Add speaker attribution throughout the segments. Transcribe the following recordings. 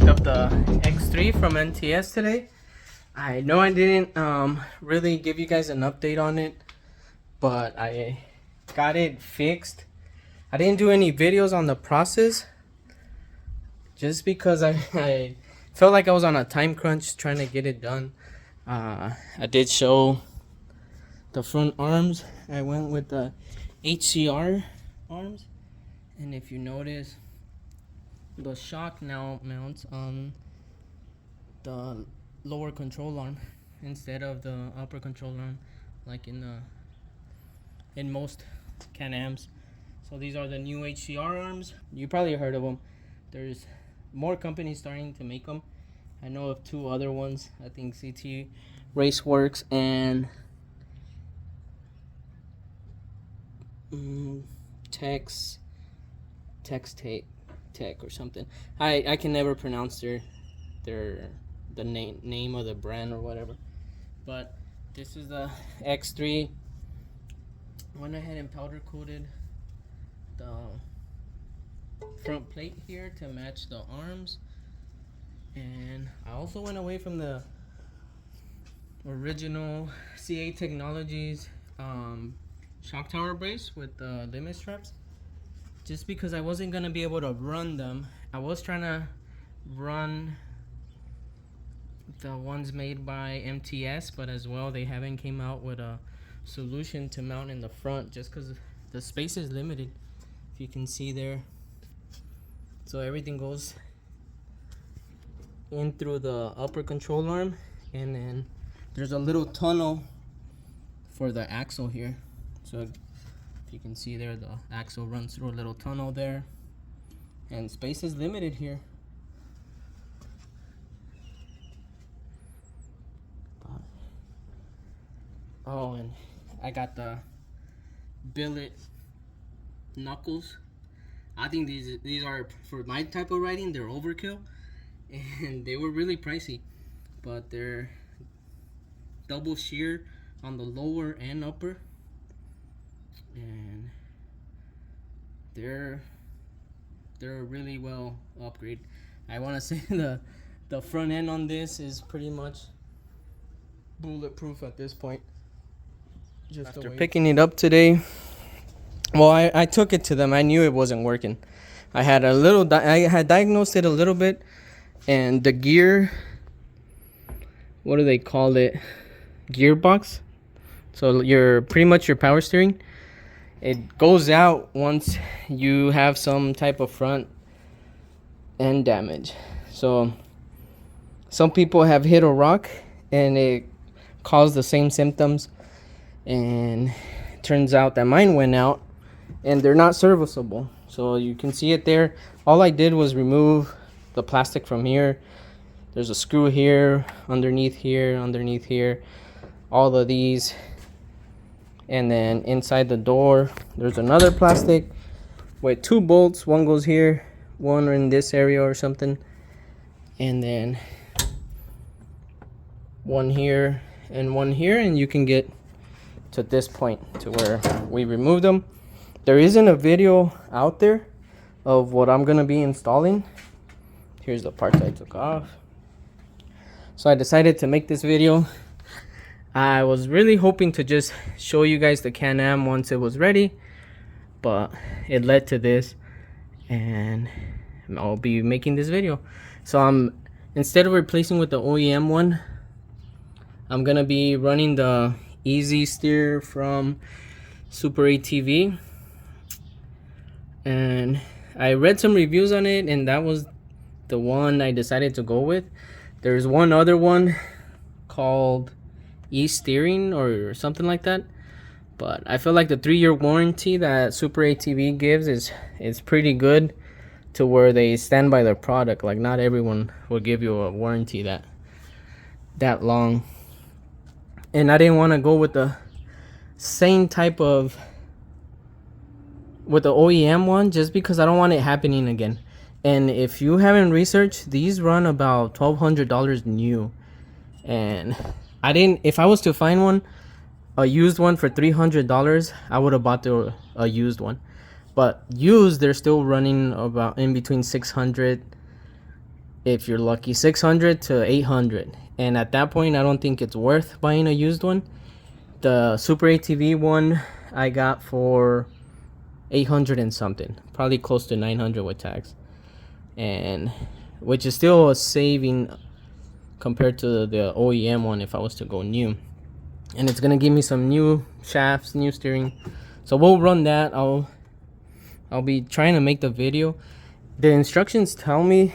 Speaker 1: Up the X3 from NTS today. I know I didn't really give you guys an update on it, but I got it fixed. I didn't do any videos on the process just because I felt like I was on a time crunch trying to get it done. I did show the front arms. I went with the HCR arms, and if you notice, the shock now mounts on the lower control arm instead of the upper control arm, like in most Can-Ams. So these are the new HCR arms. You probably heard of them. There's more companies starting to make them. I know of 2 other ones. I think CT Raceworks and Tex Tech or something. I can never pronounce the name of the brand or whatever. But this is the X3. Went ahead and powder coated the front plate here to match the arms, and I also went away from the original CA Technologies shock tower brace with the limit straps, just because I wasn't gonna be able to run them. I was trying to run the ones made by MTS, but as well they haven't came out with a solution to mount in the front, just because the space is limited, if you can see there. So everything goes in through the upper control arm, and then there's a little tunnel for the axle here. So if you can see there, the axle runs through a little tunnel there, and space is limited here. Oh, and I got the billet knuckles. I think these are, for my type of riding, they're overkill, and they were really pricey, but they're double shear on the lower and upper, and they're a really well upgrade. I want to say the front end on this is pretty much bulletproof at this point. Just after picking it up today, well, I took it to them. I knew it wasn't working. I had diagnosed it a little bit, and the gear, what do they call it? Gearbox. So pretty much your power steering, it goes out once you have some type of front end damage. So some people have hit a rock and it caused the same symptoms, and it turns out that mine went out and they're not serviceable. So you can see it there. All I did was remove the plastic from here. There's a screw here, underneath here, all of these, and then inside the door there's another plastic with 2 bolts. One goes here, one in this area or something, and then one here and one here, and you can get to this point to where we removed them. There isn't a video out there of what I'm gonna be installing. Here's the parts I took off. So I decided to make this video. I was really hoping to just show you guys the Can-Am once it was ready, but it led to this, and I'll be making this video. So instead of replacing with the OEM one, I'm gonna be running the Easy Steer from Super ATV, and I read some reviews on it, and that was the one I decided to go with. There's one other one called e-steering or something like that, but I feel like the 3-year warranty that Super ATV gives is pretty good, to where they stand by their product. Like, not everyone will give you a warranty that long. And I didn't want to go with the same type of with the OEM one, just because I don't want it happening again. And if you haven't researched, these run about $1,200 new. And I didn't, if I was to find one, a used one for $300, I would have bought a used one. But used, they're still running about in between 600, if you're lucky, 600 to 800. And at that point, I don't think it's worth buying a used one. The Super ATV one I got for 800 and something, probably close to 900 with tax, and which is still a saving compared to the OEM one if I was to go new. And it's gonna give me some new shafts, new steering, so we'll run that. I'll be trying to make the video. The instructions tell me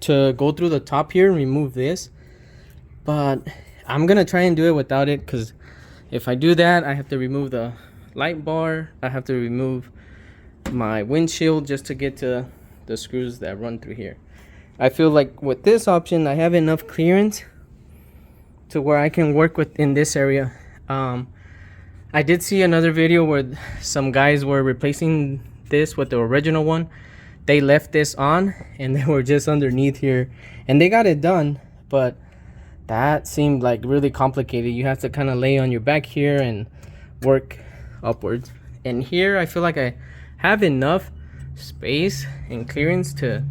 Speaker 1: to go through the top here and remove this, but I'm gonna try and do it without it, because if I do that, I have to remove the light bar, I have to remove my windshield just to get to the screws that run through here. I feel like with this option, I have enough clearance to where I can work with in this area. I did see another video where some guys were replacing this with the original one. They left this on and they were just underneath here, and they got it done, but that seemed like really complicated. You have to kind of lay on your back here and work upwards. And here I feel like I have enough space and clearance to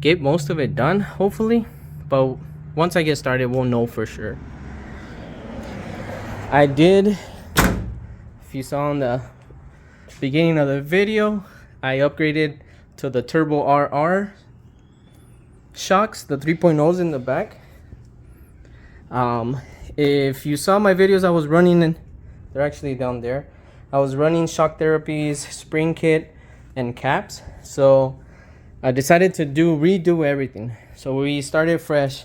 Speaker 1: get most of it done, hopefully. But once I get started, we'll know for sure. I did, if you saw in the beginning of the video, I upgraded to the Turbo RR shocks, the 3.0s in the back. If you saw my videos, I was running, they're actually down there, I was running shock therapies, spring kit, and caps. So I decided to redo everything. So we started fresh.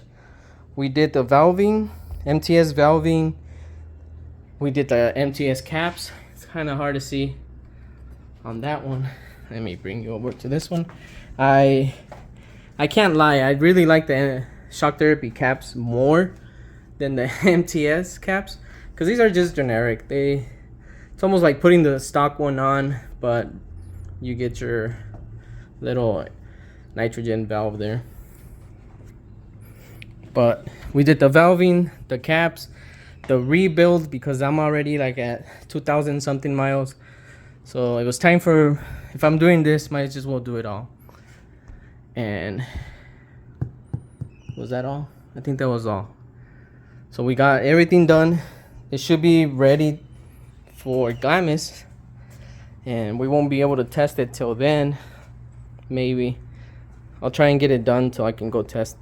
Speaker 1: We did the valving, MTS valving. We did the MTS caps. It's kind of hard to see on that one. Let me bring you over to this one. I can't lie, I really like the shock therapy caps more than the MTS caps, because these are just generic. It's almost like putting the stock one on, but you get your little nitrogen valve there. But we did the valving, the caps, the rebuild, because I'm already like at 2,000 something miles. So it was time for, if I'm doing this, might as well do it all. And was that all? I think that was all. So we got everything done. It should be ready for Glamis, and we won't be able to test it till then. Maybe I'll try and get it done so I can go test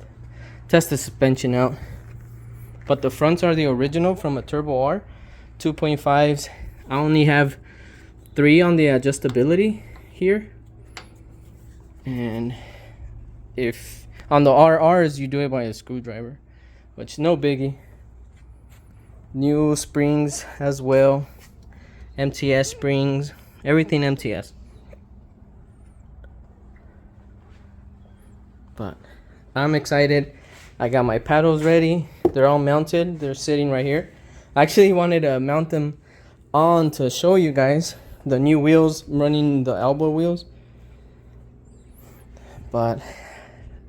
Speaker 1: the suspension out. But the fronts are the original from a Turbo R 2.5s. I only have 3 on the adjustability here, and if on the RRs you do it by a screwdriver, which no biggie. New springs as well, MTS springs, everything MTS. But I'm excited. I got my paddles ready. They're all mounted. They're sitting right here. I actually wanted to mount them on to show you guys the new wheels, running the elbow wheels, but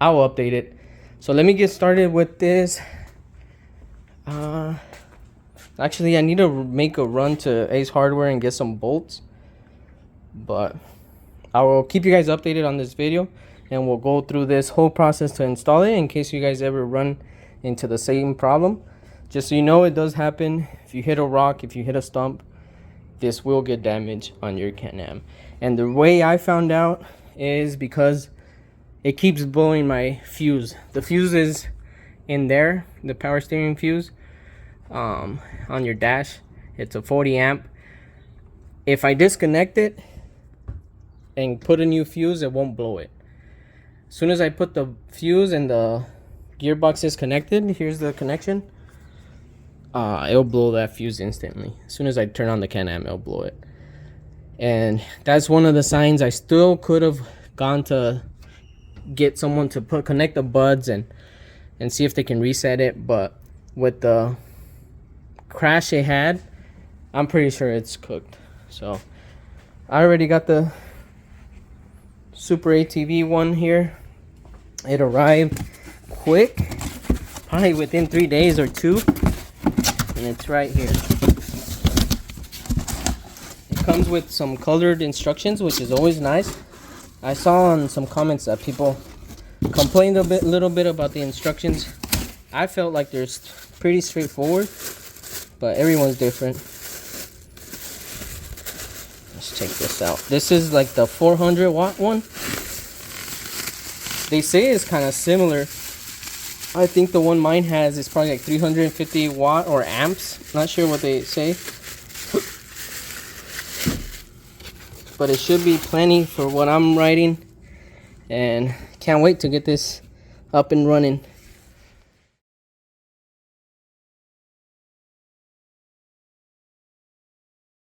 Speaker 1: I'll update it. So let me get started with this. Actually, I need to make a run to Ace Hardware and get some bolts, but I will keep you guys updated on this video, and we'll go through this whole process to install it in case you guys ever run into the same problem. Just so you know, it does happen. If you hit a rock, if you hit a stump, this will get damaged on your Can-Am. And the way I found out is because it keeps blowing my fuse. The fuse is in there, the power steering fuse, on your dash. It's a 40 amp. If I disconnect it, and put a new fuse, it won't blow it. As soon as I put the fuse and the gearbox is connected, here's the connection, it'll blow that fuse instantly. As soon as I turn on the Can-Am, it'll blow it. And that's one of the signs. I still could have gone to get someone to connect the buds and see if they can reset it, but with the crash they had, I'm pretty sure it's cooked. So I already got the Super ATV one here. It arrived quick, probably within 3 days or 2, and it's right here. It comes with some colored instructions, which is always nice. I saw on some comments that people complained a little bit about the instructions. I felt like they're pretty straightforward, but everyone's different. Let's check this out. This is like the 400 watt one. They say it's kind of similar. I think the one mine has is probably like 350 watt or amps. Not sure what they say, but it should be plenty for what I'm riding, and can't wait to get this up and running.